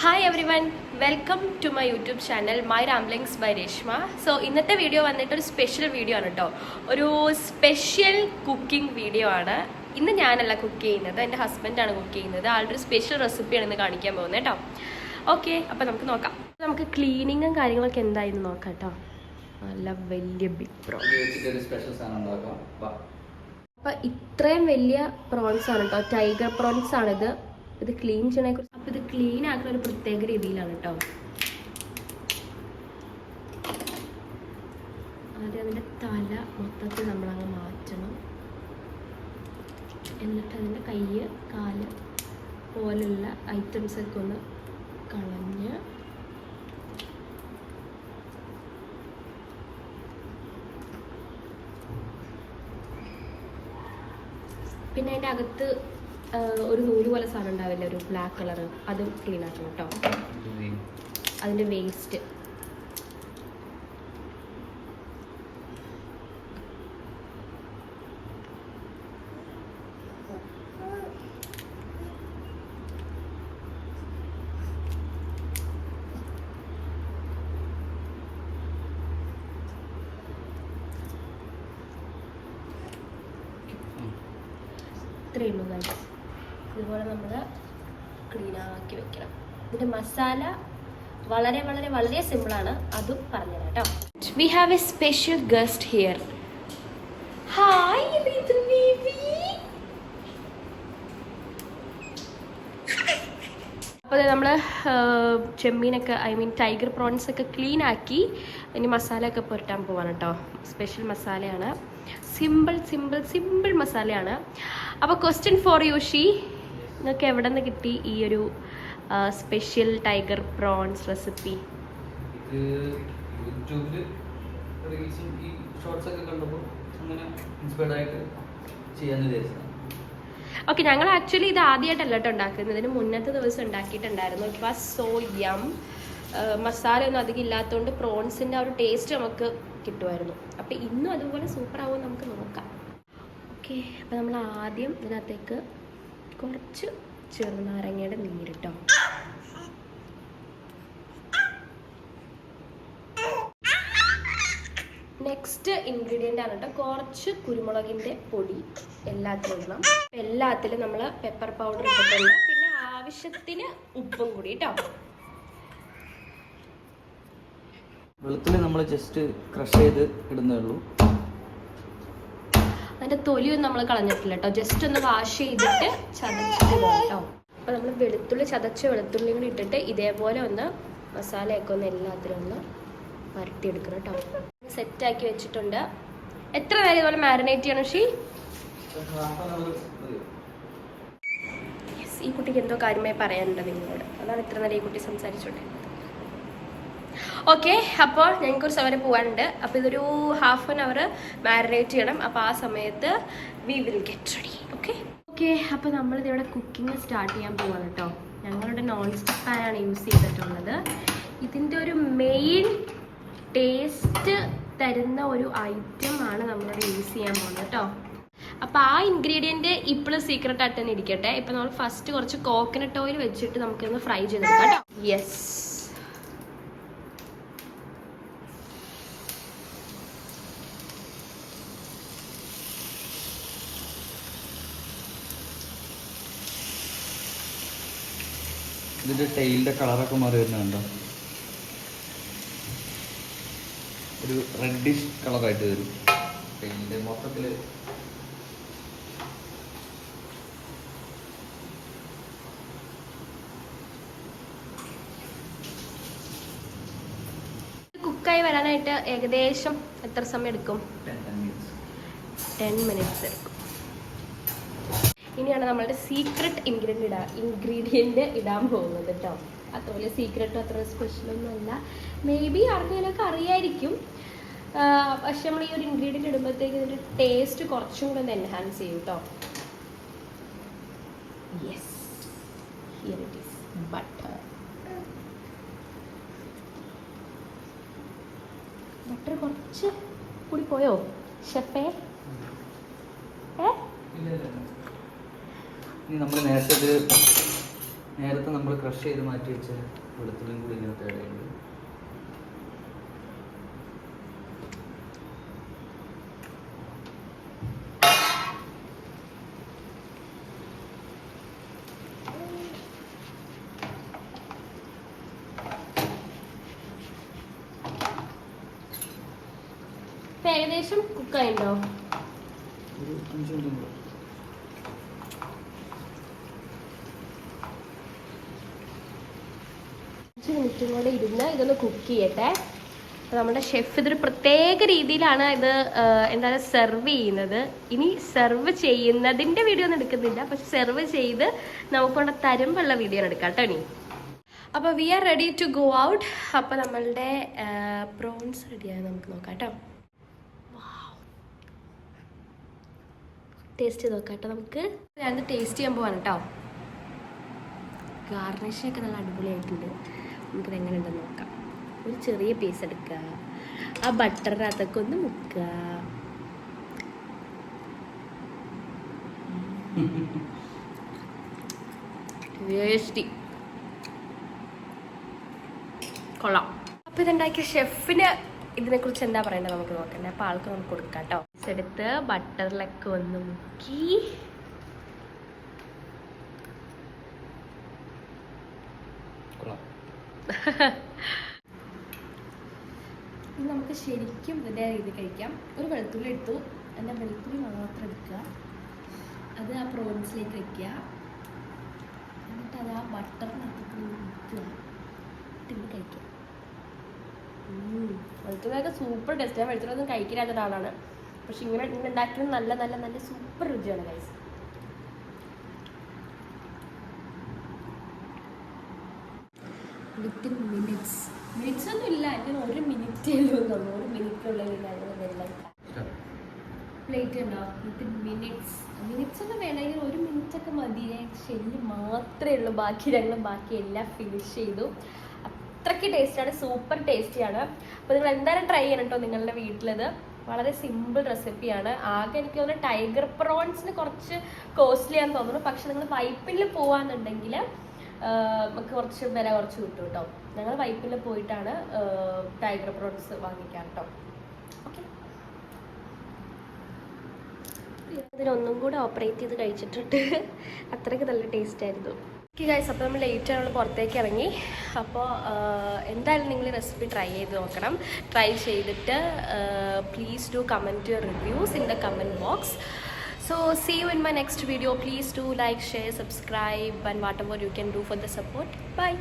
Hi everyone, welcome to my YouTube channel my ramblings by Reshma. So ഇന്നത്തെ video വന്നിട്ട് ഒരു special video ആണ് കേട്ടോ. ഒരു സ്പെഷ്യൽ കുക്കിംഗ് വീഡിയോ ആണ്. ഇന്ന് ഞാനല്ല കുക്ക് ചെയ്യുന്നത്, എൻ്റെ ഹസ്ബൻഡാണ് കുക്ക് ചെയ്യുന്നത്. ആളുടെ ഒരു സ്പെഷ്യൽ റെസിപ്പിയാണ് ഇന്ന് കാണിക്കാൻ പോകുന്നത് കേട്ടോ. ഓക്കെ, അപ്പോൾ നമുക്ക് നോക്കാം. നമുക്ക് ക്ലീനിങ്ങും കാര്യങ്ങളൊക്കെ എന്തായിരുന്നു നോക്കാം കേട്ടോ. നല്ല വലിയ ബിഗ് പ്രോൺസ്. അപ്പോൾ ഇത്രയും വലിയ പ്രോൺസ് ആണ് കേട്ടോ, ടൈഗർ പ്രോൺസ് ആണിത്. ഇത് ക്ലീൻ ചെയ്യണേ കുറിച്ച്. അപ്പോൾ ഇത് ക്ലീൻ ആക്കുന്ന ഒരു പ്രത്യേക രീതിയിലാണ് കേട്ടോ. ആദ്യം അതിൻ്റെ തല മൊത്തത്തിൽ നമ്മളങ്ങ് മാറ്റണം. എന്നിട്ട് അതിൻ്റെ കൈ, കാല് പോലുള്ള ഐറ്റംസൊക്കെ ഒന്ന് കളഞ്ഞ് പിന്നെ അതിൻ്റെ അകത്ത് ഒരു നൂല് പോലെ സാധനം ഉണ്ടാവില്ല, ഒരു ബ്ലാക്ക് കളർ, അതും ക്ലീൻ ആക്കണം കേട്ടോ. അതിൻ്റെ വേസ്റ്റ് ഇത്രയേ ഉള്ളൂ ഗൈസ്. ഇതുപോലെ നമ്മൾ ക്ലീൻ ആക്കി വെക്കണം. ഇതിൻ്റെ മസാല വളരെ വളരെ വളരെ സിമ്പിളാണ്, അതും പറഞ്ഞുതരാം കേട്ടോ. We have A special guest here. Hi baby. അപ്പോൾ നമ്മൾ ചെമ്മീനൊക്കെ, ഐ മീൻ ടൈഗർ പ്രോൺസ് ഒക്കെ ക്ലീൻ ആക്കി ഇനി മസാല ഒക്കെ പുരട്ടാൻ പോവാണ് കേട്ടോ. സ്പെഷ്യൽ മസാലയാണ്, സിമ്പിൾ സിമ്പിൾ സിമ്പിൾ മസാലയാണ്. അപ്പോൾ ക്വസ്റ്റ്യൻ ഫോർ യു ഷീ, നിങ്ങൾക്ക് എവിടെ നിന്ന് കിട്ടി ഈ ഒരു special tiger prawns recipe? Okay, ഞങ്ങൾ ആക്ച്വലി ഇത് ആദ്യമായിട്ടല്ല കേട്ടോ ഉണ്ടാക്കുന്നത്. ഇതിന് മുന്നത്തെ ദിവസം ഉണ്ടാക്കിയിട്ടുണ്ടായിരുന്നു. ഇറ്റ് വാസ് സോ യം. മസാല ഒന്നും അധികം ഇല്ലാത്തതുകൊണ്ട് പ്രോൺസിൻ്റെ ആ ഒരു ടേസ്റ്റ് നമുക്ക് കിട്ടുമായിരുന്നു. അപ്പോൾ ഇന്നും അതുപോലെ സൂപ്പർ ആവുമെന്ന് നമുക്ക് നോക്കാം. ഓക്കെ, അപ്പോൾ നമ്മൾ ആദ്യം ഇതിനകത്തേക്ക് കുറച്ച് ചെറുനാരങ്ങയുടെ നീരിട്ടോ. നെക്സ്റ്റ് ഇൻഗ്രീഡിയൻ്റ് ആണ് കേട്ടോ, കുറച്ച് കുരുമുളകിൻ്റെ പൊടി എല്ലാത്തിലും ഇടണം. എല്ലാത്തിലും നമ്മൾ പെപ്പർ പൗഡർ ഇട്ടിട്ടുണ്ട്, പിന്നെ ആവശ്യത്തിന് ഉപ്പും കൂടി കേട്ടോ. വെളുത്തുള്ളി നമ്മൾ ജസ്റ്റ് ക്രഷ് ചെയ്ത് ഇടുന്നേ ഉള്ളൂ. അതിൻ്റെ തൊലിയൊന്നും നമ്മൾ കളഞ്ഞിട്ടില്ല കേട്ടോ, ജസ്റ്റ് ഒന്ന് വാഷ് ചെയ്തിട്ട് ചതച്ചിട്ട് കേട്ടോ. അപ്പോൾ നമ്മൾ വെളുത്തുള്ളി ചതച്ച വെളുത്തുള്ളി കൂടി ഇട്ടിട്ട് ഇതേപോലെ ഒന്ന് മസാലയൊക്കെ ഒന്ന് എല്ലാത്തിലും ഒന്ന് വരട്ടിയെടുക്കണം കേട്ടോ. സെറ്റാക്കി വെച്ചിട്ടുണ്ട്. എത്ര നേരം ഇതുപോലെ മാരിനേറ്റ് ചെയ്യണം ഷീ? യെസ്, ഈ കുട്ടിക്ക് എന്തോ കാര്യമായി പറയാനുണ്ട് നിങ്ങളോട്, അതാണ് ഇത്ര നേരം ഈ കുട്ടി സംസാരിച്ചോട്ടെ. ഓക്കെ, അപ്പോൾ ഞങ്ങൾക്ക് ഒരു സമയം പോകാനുണ്ട്. അപ്പോൾ ഇതൊരു ഹാഫ് ആൻ അവർ മാരിനേറ്റ് ചെയ്യണം. അപ്പോൾ ആ സമയത്ത് we will get ready. Okay okay അപ്പോൾ നമ്മളിതിവിടെ കുക്കിംഗ് സ്റ്റാർട്ട് ചെയ്യാൻ പോവാണ് കേട്ടോ. ഞങ്ങളുടെ നോൺ സ്റ്റിക്ക് പാനാണ് യൂസ് ചെയ്തിട്ടുള്ളത്. ഇതിൻ്റെ ഒരു മെയിൻ ടേസ്റ്റ് തരുന്ന ഒരു ഐറ്റം ആണ് നമ്മളിവിടെ യൂസ് ചെയ്യാൻ പോകുന്നത് കേട്ടോ. അപ്പോൾ ആ ഇൻഗ്രീഡിയൻറ്റ് ഇപ്പോഴും സീക്രട്ട് ആയിട്ട് തന്നെ ഇരിക്കട്ടെ. ഇപ്പോൾ നമ്മൾ ഫസ്റ്റ് കുറച്ച് കോക്കനട്ട് ഓയിൽ വെച്ചിട്ട് നമുക്കൊന്ന് ഫ്രൈ ചെയ്തെടുക്കാം കേട്ടോ. യെസ്, ഇതിൻ്റെ ടെയിലിൻ്റെ കളറൊക്കെ മാറി വരുന്നുണ്ടോ? ഒരു റെഡിഷ് കളറായിട്ട് വരും ടെയിലിൻ്റെ മൊത്തത്തിൽ. കുക്കായി വരാനായിട്ട് ഏകദേശം എത്ര സമയം എടുക്കും? 10 മിനിറ്റ്സ് എടുക്കും. ഇനിയാണ് നമ്മളുടെ സീക്രട്ട് ഇൻഗ്രീഡിയൻറ്റ് ഇടാൻ പോകുന്നത് കേട്ടോ. അതുപോലെ സീക്രട്ടും അത്ര സ്പെഷ്യലൊന്നും അല്ല, മേ ബി ആർക്കെങ്കിലൊക്കെ അറിയായിരിക്കും. പക്ഷെ നമ്മൾ ഈ ഒരു ഇൻഗ്രീഡിയൻറ്റ് ഇടുമ്പോഴത്തേക്ക് ഇതിൻ്റെ ടേസ്റ്റ് കുറച്ചും കൂടെ ഒന്ന് എൻഹാൻസ് ചെയ്യും കേട്ടോ. Yes, here it is butter. Butter കുറച്ച് കൂടി പോയോ ഷെഫേ? നമ്മൾ നേരത്തെ നേരത്തെ നമ്മൾ ക്രഷ് ചെയ്ത് മാറ്റി വെച്ച വെളുത്തുള്ളിയും കൂടി ഇതിനകത്ത് ആഡ് ചെയ്യുന്നത്. ഏകദേശം കുക്കായിണ്ടോ? ഒരു 5 മിനിറ്റ് കൂടെ. മിനിറ്റും കൂടെ ഇരുന്ന് ഇതൊന്ന് കുക്ക് ചെയ്യട്ടെ. അപ്പോൾ നമ്മുടെ ഷെഫ് ഇതൊരു പ്രത്യേക രീതിയിലാണ് ഇത് എന്താണ് സെർവ് ചെയ്യുന്നത്. ഇനി സെർവ് ചെയ്യുന്നതിൻ്റെ വീഡിയോ ഒന്നും എടുക്കുന്നില്ല, പക്ഷെ സെർവ് ചെയ്ത് നമുക്കൊണ്ട് തരുമ്പോഴുള്ള വീഡിയോ എടുക്കാം കേട്ടോ. ഇനി അപ്പോൾ we are ready to go out. അപ്പോൾ നമ്മളുടെ പ്രോൺസ് റെഡിയായി നമുക്ക് നോക്കാം കേട്ടോ. ടേസ്റ്റ് ചെയ്ത് നോക്കാം കേട്ടോ. നമുക്ക് ഞാനത് ടേസ്റ്റ് ചെയ്യാൻ പോവാണ് കേട്ടോ. ഗാർണിഷൊക്കെ നല്ല അടിപൊളിയായിട്ടുണ്ട്. നമുക്കിത് എങ്ങനെ ഉണ്ടെന്ന് നോക്കാം. ഒരു ചെറിയ പീസ് എടുക്കുക, ആ ബട്ടറിനകത്തൊക്കെ ഒന്ന് മുക്കുക. ടേസ്റ്റി, കൊള്ളാം. അപ്പോൾ ഇതുണ്ടാക്കിയ ഷെഫിന് ഇതിനെക്കുറിച്ച് എന്താ പറയേണ്ടത് നമുക്ക് നോക്കണ്ടേ. അപ്പോൾ ആൾക്ക് നമുക്ക് കൊടുക്കാം കേട്ടോ. എടുത്ത് ബട്ടറിലൊക്കെ ഒന്ന് മുക്കി ഇത് നമുക്ക് ശരിക്കും ഇതേ രീതി കഴിക്കാം. ഒരു വെളുത്തുള്ളി എടുത്തു, എൻ്റെ വെളുത്തുള്ളി മാത്രം എടുക്കുക, അത് ആ പ്രോൺസിലേക്ക് വെക്കുക, എന്നിട്ട് അത് ആ ബട്ടറിനകത്ത് മുക്കുക, എന്നിട്ട് കഴിക്കാം. വെളുത്തുള്ളിയൊക്കെ സൂപ്പർ ടേസ്റ്റ്. ഞാൻ വെളുത്തുള്ളി ഒന്നും കഴിക്കാത്ത ഒരാളാണ്, പക്ഷെ ഇങ്ങനെ ഉണ്ടാക്കിയത് നല്ല നല്ല നല്ല സൂപ്പർ രുചിയാണ് ഗൈസ്. വിത്തിൻ മിനിറ്റ്സ് ഒന്നും ഇല്ല, എൻ്റെ 1 മിനിറ്റേ ഉള്ളൂ. 1 മിനിറ്റിനുള്ളിൽ ഞങ്ങൾ പ്ലേറ്റ് ഉണ്ടോ? വിത്തിൻ മിനിറ്റ്സ് ഒന്നും വേണമെങ്കിൽ 1 മിനിറ്റൊക്കെ മതിയേ. ഷെല്ല് മാത്രമേ ഉള്ളൂ, ബാക്കി എല്ലാം ഫിനിഷ് ചെയ്തു. അത്രയ്ക്ക് ടേസ്റ്റാണ്, സൂപ്പർ ടേസ്റ്റിയാണ്. അപ്പോൾ നിങ്ങൾ എന്തായാലും ട്രൈ ചെയ്യണം കേട്ടോ നിങ്ങളുടെ വീട്ടിലത്. വളരെ സിമ്പിൾ റെസിപ്പിയാണ്. ആകെ എനിക്ക് തോന്നുന്നു ടൈഗർ പ്രോൺസിന് കുറച്ച് കോസ്റ്റ്ലി ആണെന്ന് തോന്നുന്നു, പക്ഷെ നിങ്ങൾ വൈപ്പിനിൽ പോവാന്നുണ്ടെങ്കിൽ നമുക്ക് കുറച്ച് വില കുറച്ച് കിട്ടും കേട്ടോ. ഞങ്ങൾ വൈപ്പിനിൽ പോയിട്ടാണ് ടൈഗർ പ്രോൺസ് വാങ്ങിക്കാം കേട്ടോ. ഓക്കെ, ഇതിനൊന്നും കൂടെ ഓപ്പറേറ്റ് ചെയ്ത് കഴിച്ചിട്ടുണ്ട്. അത്രയ്ക്ക് നല്ല ടേസ്റ്റ് ആയിരുന്നു. ഓക്കെ ഗൈസ്, അപ്പോൾ നമ്മൾ ലേറ്റാണ്, നമ്മൾ പുറത്തേക്ക് ഇറങ്ങി. അപ്പോൾ എന്തായാലും നിങ്ങൾ റെസിപ്പി ട്രൈ ചെയ്ത് നോക്കണം. ട്രൈ ചെയ്തിട്ട് please do comment your reviews in the comment box. So see you in my next video. Please do like, share, subscribe and whatever you can do for the support. Bye.